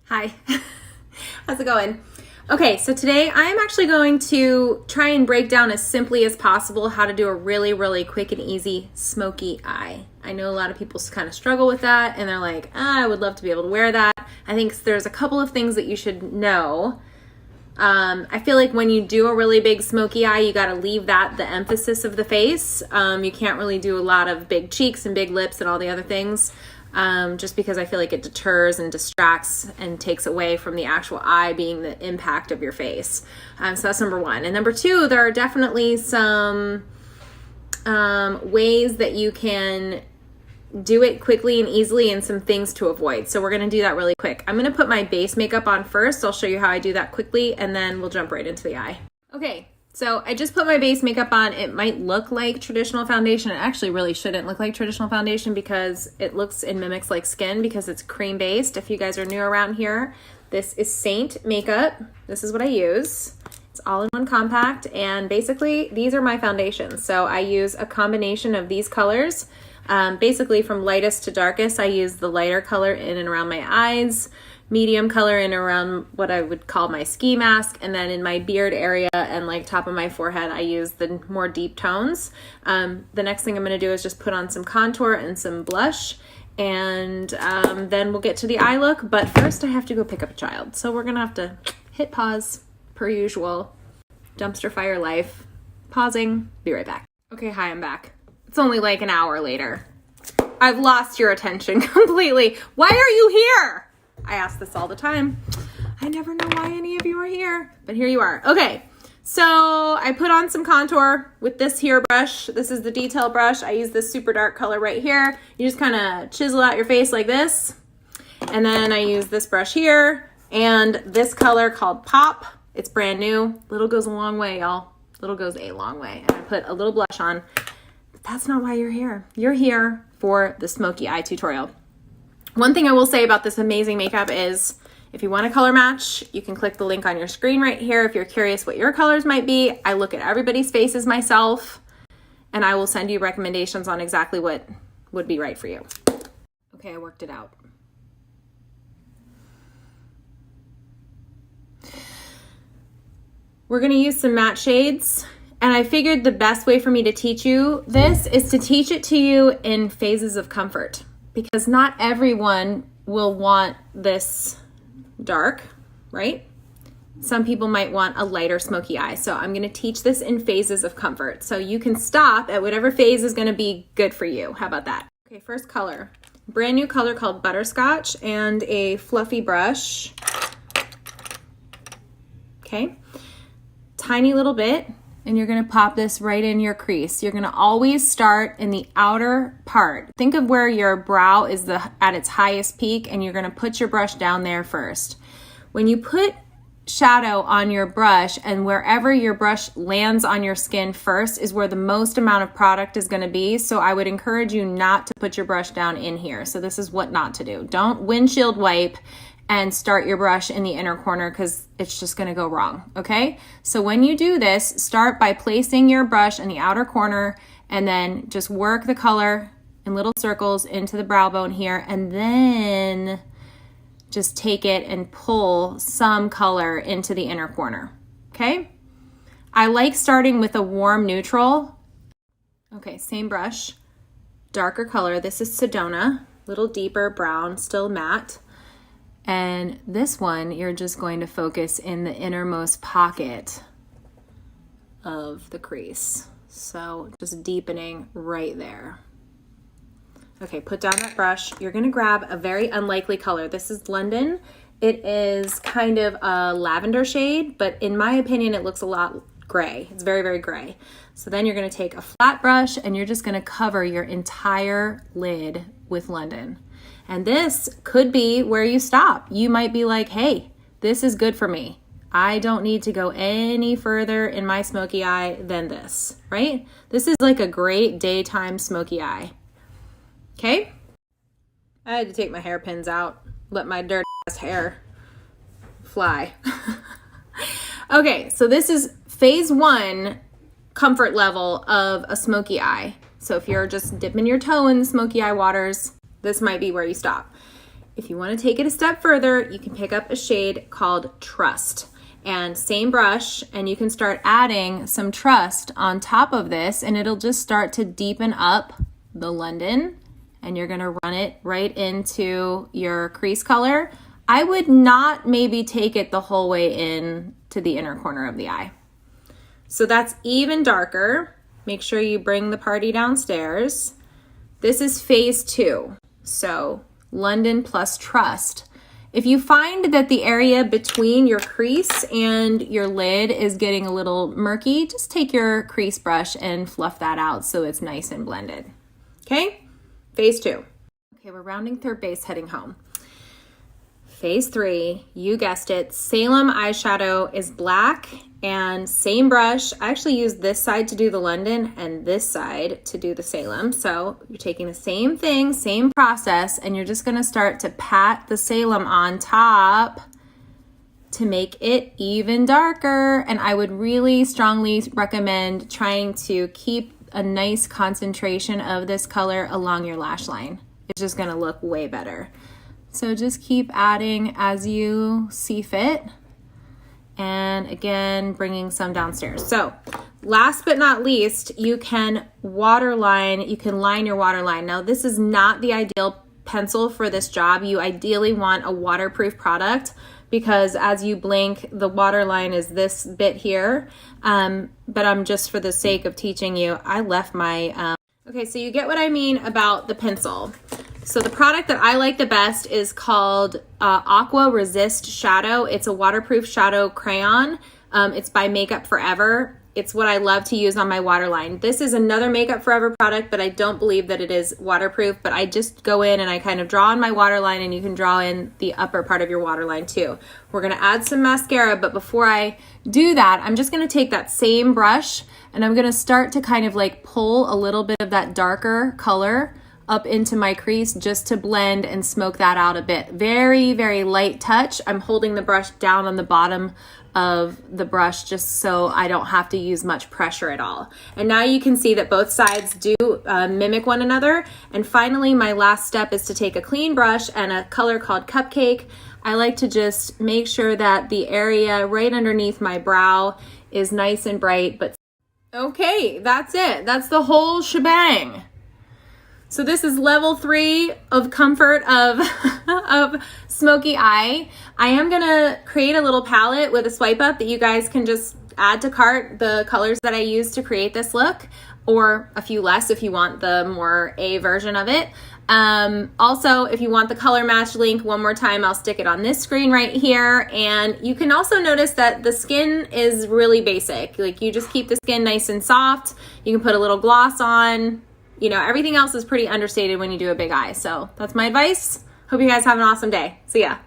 Hi, how's it going? Okay, so today I'm actually going to try and break down as simply as possible how to do a really quick and easy smoky eye. I know a lot of people kind of struggle with that and they're like, I would love to be able to wear that. I think there's a couple of things that you should know. I feel like when you do a really big smoky eye, you got to leave that the emphasis of the face. You can't really do a lot of big cheeks and big lips and all the other things. Just because I feel like it deters and distracts and takes away from the actual eye being the impact of your face. So that's number one. And number two, there are definitely some ways that you can do it quickly and easily and some things to avoid. So we're going to do that really quick. I'm going to put my base makeup on first. I'll show you how I do that quickly and then we'll jump right into the eye. Okay. So I just put my base makeup on. It might look like traditional foundation. It actually really shouldn't look like traditional foundation because it looks and mimics like skin because it's cream based. If you guys are new around here, this is Saint makeup. This is what I use. It's all in one compact and basically these are my foundations. So I use a combination of these colors. Basically from lightest to darkest, I use the lighter color in and around my eyes, medium color in and around what I would call my ski mask, and then in my beard area and like top of my forehead, I use the more deep tones. The next thing I'm going to do is just put on some contour and some blush, and then we'll get to the eye look. But first I have to go pick up a child. So we're going to have to hit pause per usual. Dumpster fire life. Pausing. Be right back. Okay, hi, I'm back. It's only like an hour later. I've lost your attention completely. Why are you here? I ask this all the time. I never know why any of you are here, but here you are. Okay, so I put on some contour with this here brush. This is the detail brush. I use this super dark color right here. You just kind of chisel out your face like this. And then I use this brush here and this color called Pop. It's brand new. Little goes a long way, y'all. Little goes a long way. And I put a little blush on. But that's not why you're here. You're here for the smoky eye tutorial. One thing I will say about this amazing makeup is if you want to color match, you can click the link on your screen right here. If you're curious what your colors might be, I look at everybody's faces myself and I will send you recommendations on exactly what would be right for you. Okay, I worked it out. We're going to use some matte shades. And I figured the best way for me to teach you this is to teach it to you in phases of comfort, because not everyone will want this dark, right? Some people might want a lighter smoky eye. So I'm going to teach this in phases of comfort. So you can stop at whatever phase is going to be good for you. How about that? Okay, first color. Brand new color called Butterscotch and a fluffy brush. Okay. Tiny little bit. And you're going to pop this right in your crease. You're going to always start in the outer part. Think of where your brow is at its highest peak, and you're going to put your brush down there first. When you put shadow on your brush, and wherever your brush lands on your skin first is where the most amount of product is going to be. So I would encourage you not to put your brush down in here. So this is what not to do. Don't windshield wipe and start your brush in the inner corner because it's just gonna go wrong, okay? So when you do this, start by placing your brush in the outer corner and then just work the color in little circles into the brow bone here, and then just take it and pull some color into the inner corner, okay? I like starting with a warm neutral. Okay, same brush, darker color. This is Sedona, little deeper brown, still matte. And this one, you're just going to focus in the innermost pocket of the crease. So just deepening right there. Okay, put down that brush. You're gonna grab a very unlikely color. This is London. It is kind of a lavender shade, but in my opinion, it looks a lot gray. It's very gray. So then you're gonna take a flat brush and you're just gonna cover your entire lid with London. And this could be where you stop. You might be like, hey, this is good for me. I don't need to go any further in my smoky eye than this, right? This is like a great daytime smoky eye. Okay? I had to take my hairpins out, let my dirty ass hair fly. Okay, so this is phase one comfort level of a smoky eye. So if you're just dipping your toe in the smoky eye waters, this might be where you stop. If you want to take it a step further, you can pick up a shade called Trust. And same brush, and you can start adding some Trust on top of this, and it'll just start to deepen up the London, and you're going to run it right into your crease color. I would not maybe take it the whole way in to the inner corner of the eye. So that's even darker. Make sure you bring the party downstairs. This is phase 2. So London plus Trust. If you find that the area between your crease and your lid is getting a little murky, just take your crease brush and fluff that out so it's nice and blended. Okay, phase 2. Okay, we're rounding third base, heading home. Phase 3, you guessed it, Salem eyeshadow is black, and same brush. I actually used this side to do the London and this side to do the Salem. So you're taking the same thing, same process, and you're just gonna start to pat the Salem on top to make it even darker. And I would really strongly recommend trying to keep a nice concentration of this color along your lash line. It's just gonna look way better. So just keep adding as you see fit. And again, bringing some downstairs. So last but not least, you can line your waterline. Now this is not the ideal pencil for this job. You ideally want a waterproof product because as you blink, the waterline is this bit here. But I'm just for the sake of teaching you, I left my, okay, so you get what I mean about the pencil. So the product that I like the best is called Aqua Resist Shadow. It's a waterproof shadow crayon. It's by Makeup Forever. It's what I love to use on my waterline. This is another Makeup Forever product, but I don't believe that it is waterproof, but I just go in and I kind of draw on my waterline, and you can draw in the upper part of your waterline too. We're gonna add some mascara, but before I do that, I'm just gonna take that same brush and I'm gonna start to kind of like pull a little bit of that darker color up into my crease just to blend and smoke that out a bit. Very, very light touch. I'm holding the brush down on the bottom of the brush just so I don't have to use much pressure at all. And now you can see that both sides do mimic one another. And finally, my last step is to take a clean brush and a color called Cupcake. I like to just make sure that the area right underneath my brow is nice and bright. But okay, that's it. That's the whole shebang. So this is level 3 of comfort of, of Smokey Eye. I am gonna create a little palette with a swipe up that you guys can just add to cart the colors that I use to create this look, or a few less if you want the more A version of it. Also, if you want the color match link, one more time, I'll stick it on this screen right here. And you can also notice that the skin is really basic. Like you just keep the skin nice and soft. You can put a little gloss on. You know, everything else is pretty understated when you do a big eye. So that's my advice. Hope you guys have an awesome day. See ya.